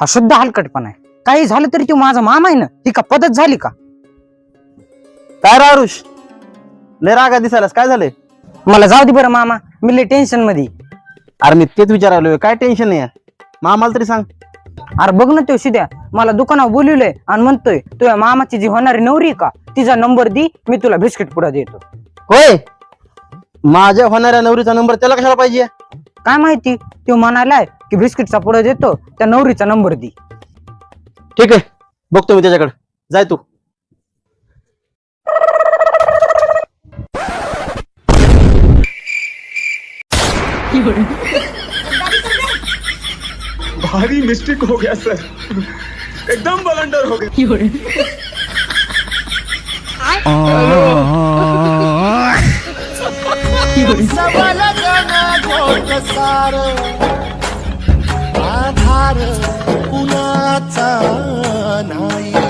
हा शुद्ध हलकटपणा आहे. काही झालं तरी तो माझा मामा आहे ना, ही का पद्धत झाली का? काय रारुष लय रागा दिसायलास, काय झालंय? मला जाऊ दे बरं मामा, मी लय टेन्शन मध्ये. अरे मी तेच विचारायलोय, काय टेन्शन नाही मामाला तरी सांग. अरे बघ ना, तो शिद्या मला दुकानावर बोलवलंय आणि म्हणतोय तुझ्या मामाची जी होणारी नवरी का, तिचा नंबर दी, मी तुला बिस्किट पुडा देतो. होय, माझ्या होणाऱ्या नवरीचा नंबर त्याला कशाला पाहिजे? काय माहिती, तो म्हणालाय की बिस्किटचा पुडा देतो, त्या नवरीचा नंबर दी. ठीक आहे, बघतो मी त्याच्याकडे. जाय तू. भारी मिस्टेक हो गया सर, एकदम बलंडर हो गया. आधार कुणाचा नाही.